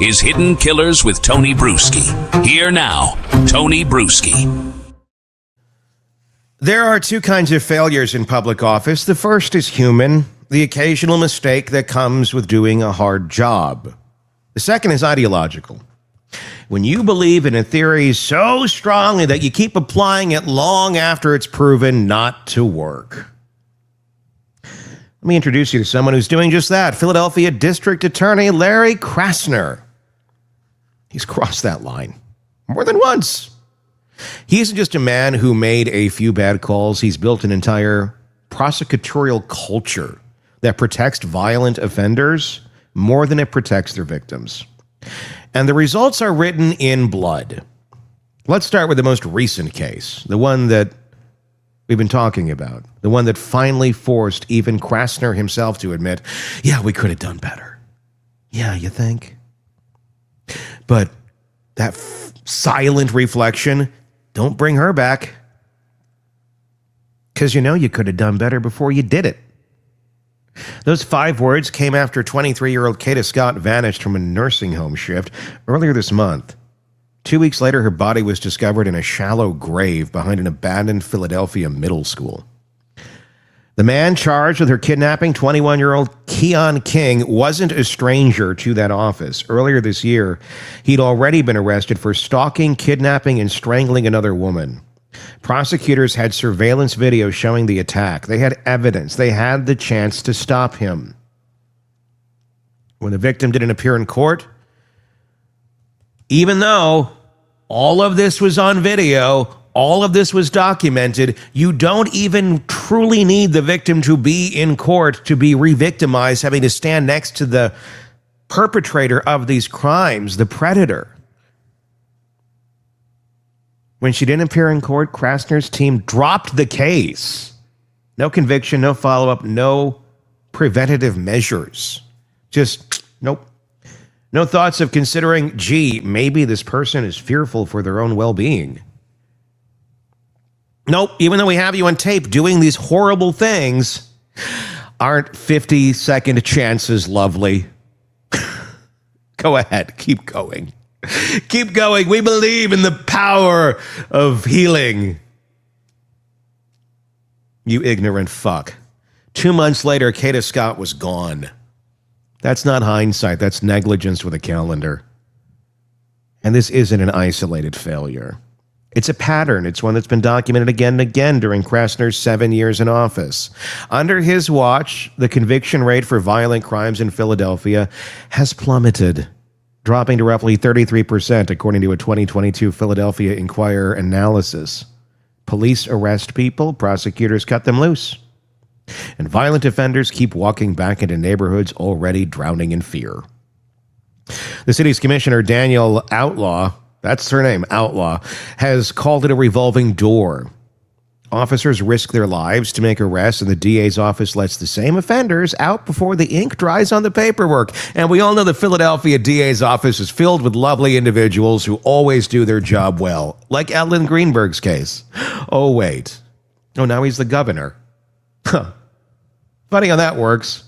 is Hidden Killers with Tony Bruschi. Here now, Tony Bruschi. There are two kinds of failures in public office. The first is human, the occasional mistake that comes with doing a hard job. The second is ideological. When you believe in a theory so strongly that you keep applying it long after it's proven not to work. Let me introduce you to someone who's doing just that. Philadelphia District Attorney Larry Krasner. He's crossed that line more than once. He isn't just a man who made a few bad calls. He's built an entire prosecutorial culture that protects violent offenders more than it protects their victims. And the results are written in blood. Let's start with the most recent case, the one that we've been talking about, the one that finally forced even Krasner himself to admit, yeah, we could have done better. Yeah, you think? But that silent reflection, don't bring her back. Because you know you could have done better before you did it. Those 5 words came after 23-year-old Kada Scott vanished from a nursing home shift earlier this month. 2 weeks later, her body was discovered in a shallow grave behind an abandoned Philadelphia middle school. The man charged with her kidnapping, 21-year-old Keon King, wasn't a stranger to that office. Earlier this year, he'd already been arrested for stalking, kidnapping, and strangling another woman. Prosecutors had surveillance video showing the attack. They had evidence. They had the chance to stop him. When the victim didn't appear in court, even though all of this was on video, all of this was documented, you don't even truly need the victim to be in court to be re-victimized, having to stand next to the perpetrator of these crimes, the predator. When she didn't appear in court, Krasner's team dropped the case. No conviction, no follow-up, no preventative measures. Just, nope. No thoughts of considering, gee, maybe this person is fearful for their own well-being. Nope, even though we have you on tape doing these horrible things, aren't 50-second chances lovely? Go ahead, keep going. Keep going. We believe in the power of healing. You ignorant fuck. 2 months later, Kada Scott was gone. That's not hindsight. That's negligence with a calendar. And this isn't an isolated failure. It's a pattern. It's one that's been documented again and again during Krasner's 7 years in office. Under his watch, the conviction rate for violent crimes in Philadelphia has plummeted, dropping to roughly 33%, according to a 2022 Philadelphia Inquirer analysis. Police arrest people, prosecutors cut them loose. And violent offenders keep walking back into neighborhoods already drowning in fear. The city's commissioner, Daniel Outlaw, that's her name, Outlaw, has called it a revolving door. Officers risk their lives to make arrests, and the DA's office lets the same offenders out before the ink dries on the paperwork. And we all know the Philadelphia DA's office is filled with lovely individuals who always do their job well, like Ellen Greenberg's case. Oh, wait. Oh, now he's the governor. Huh. Funny how that works.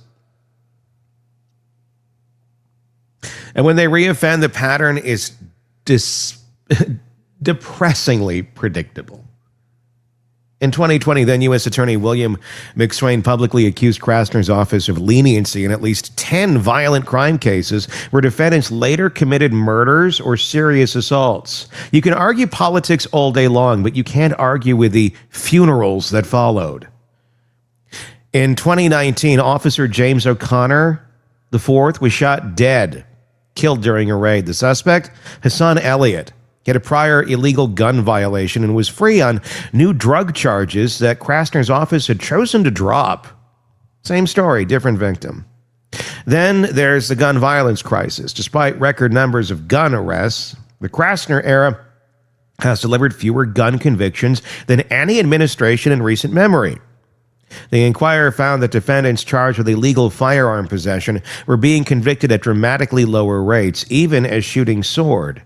And when they reoffend, the pattern is depressingly predictable. In 2020, then U.S. Attorney William McSwain publicly accused Krasner's office of leniency in at least 10 violent crime cases where defendants later committed murders or serious assaults. You can argue politics all day long, but you can't argue with the funerals that followed. In 2019, Officer James O'Connor IV was shot dead, killed during a raid. The suspect, Hassan Elliott, he had a prior illegal gun violation and was free on new drug charges that Krasner's office had chosen to drop. Same story, different victim. Then there's the gun violence crisis. Despite record numbers of gun arrests, the Krasner era has delivered fewer gun convictions than any administration in recent memory. The Inquirer found that defendants charged with illegal firearm possession were being convicted at dramatically lower rates, even as shooting soared.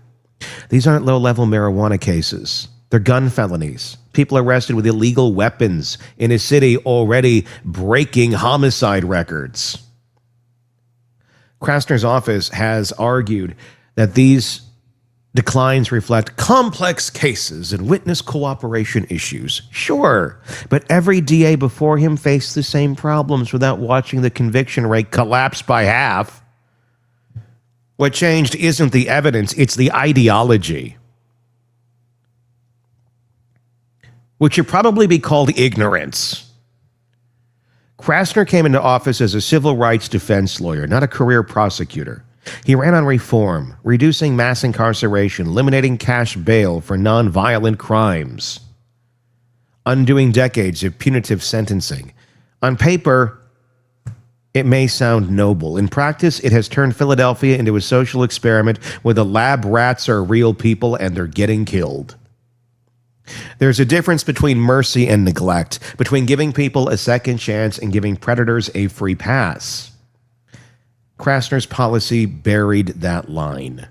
These aren't low-level marijuana cases. They're gun felonies. People arrested with illegal weapons in a city already breaking homicide records. Krasner's office has argued that these declines reflect complex cases and witness cooperation issues. Sure, but every DA before him faced the same problems without watching the conviction rate collapse by half. What changed isn't the evidence, it's the ideology, which should probably be called ignorance. Krasner came into office as a civil rights defense lawyer, not a career prosecutor. He ran on reform, reducing mass incarceration, eliminating cash bail for nonviolent crimes, undoing decades of punitive sentencing. On paper, it may sound noble. In practice, it has turned Philadelphia into a social experiment where the lab rats are real people and they're getting killed. There's a difference between mercy and neglect, between giving people a second chance and giving predators a free pass. Krasner's policy buried that line.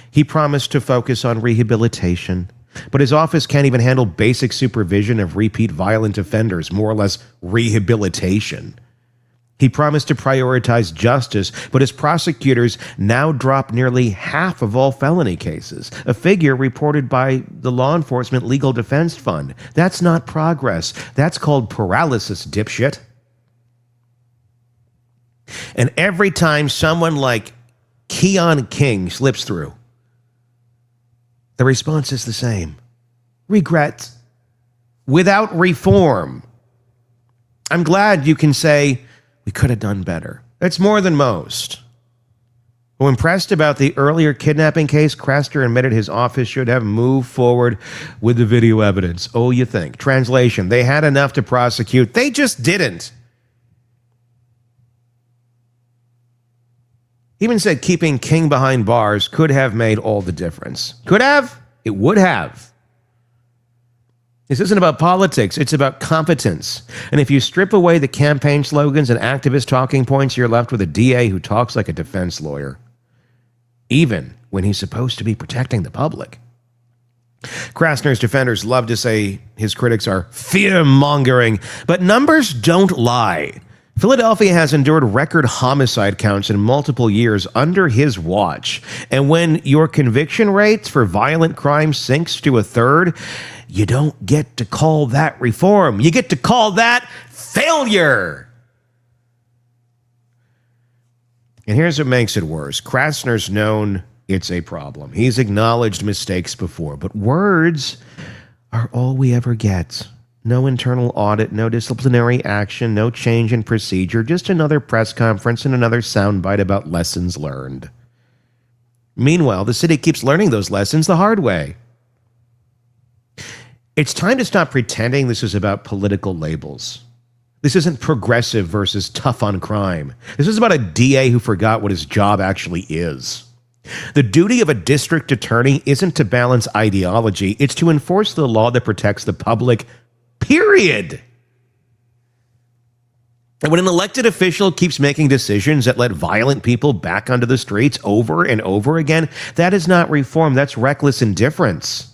He promised to focus on rehabilitation, but his office can't even handle basic supervision of repeat violent offenders, more or less rehabilitation. He promised to prioritize justice, but his prosecutors now drop nearly half of all felony cases, a figure reported by the Law Enforcement Legal Defense Fund. That's not progress. That's called paralysis, dipshit. And every time someone like Keon King slips through, the response is the same. Regret without reform. I'm glad you can say, we could have done better. That's more than most. Well, impressed about the earlier kidnapping case, Krasner admitted his office should have moved forward with the video evidence. Oh, you think. Translation, they had enough to prosecute. They just didn't. Even said keeping King behind bars could have made all the difference. Could have? It would have. This isn't about politics, it's about competence. And if you strip away the campaign slogans and activist talking points, you're left with a DA who talks like a defense lawyer, even when he's supposed to be protecting the public. Krasner's defenders love to say his critics are fear-mongering, but numbers don't lie. Philadelphia has endured record homicide counts in multiple years under his watch. And when your conviction rates for violent crime sinks to a third, you don't get to call that reform. You get to call that failure. And here's what makes it worse. Krasner's known it's a problem. He's acknowledged mistakes before, but words are all we ever get. No internal audit, no disciplinary action, no change in procedure, just another press conference and another soundbite about lessons learned. Meanwhile, the city keeps learning those lessons the hard way. It's time to stop pretending this is about political labels. This isn't progressive versus tough on crime. This is about a DA who forgot what his job actually is. The duty of a district attorney isn't to balance ideology, it's to enforce the law that protects the public. Period. And when an elected official keeps making decisions that let violent people back onto the streets over and over again, that is not reform, that's reckless indifference.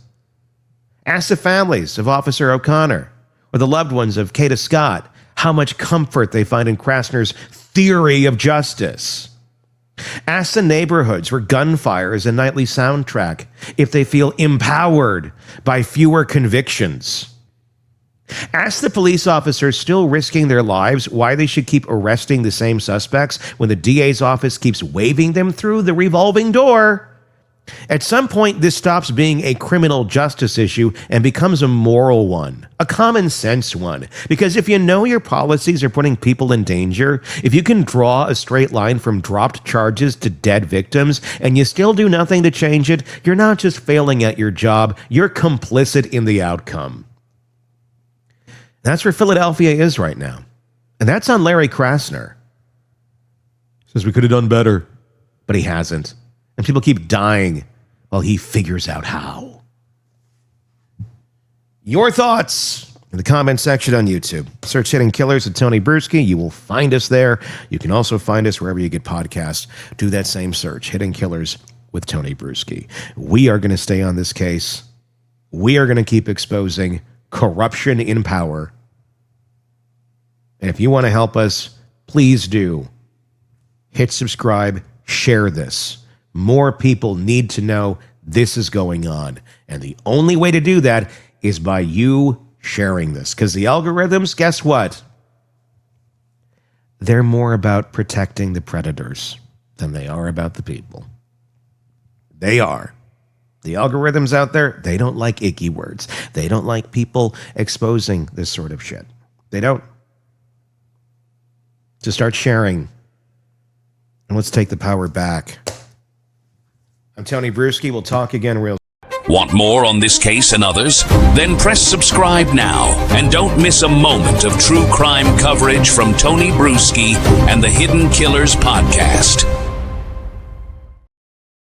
Ask the families of Officer O'Connor or the loved ones of Kada Scott how much comfort they find in Krasner's theory of justice. Ask the neighborhoods where gunfire is a nightly soundtrack if they feel empowered by fewer convictions. Ask the police officers still risking their lives why they should keep arresting the same suspects when the DA's office keeps waving them through the revolving door. At some point, this stops being a criminal justice issue and becomes a moral one, a common sense one. Because if you know your policies are putting people in danger, if you can draw a straight line from dropped charges to dead victims, and you still do nothing to change it, you're not just failing at your job, you're complicit in the outcome. That's where Philadelphia is right now. And that's on Larry Krasner. Says we could have done better, but he hasn't. And people keep dying while he figures out how. Your thoughts in the comment section on YouTube. Search Hidden Killers with Tony Bruschi. You will find us there. You can also find us wherever you get podcasts. Do that same search, Hidden Killers with Tony Bruschi. We are going to stay on this case. We are going to keep exposing corruption in power. And if you want to help us, please do. hit subscribe, share this. More people need to know this is going on. And the only way to do that is by you sharing this. Because the algorithms, guess what? They're more about protecting the predators than they are about the people. They are. The algorithms out there, they don't like icky words. They don't like people exposing this sort of shit. They don't. So start sharing. And let's take the power back. I'm Tony Bruschi. We'll talk again real soon. Want more on this case and others? Then press subscribe now and don't miss a moment of true crime coverage from Tony Bruschi and the Hidden Killers podcast.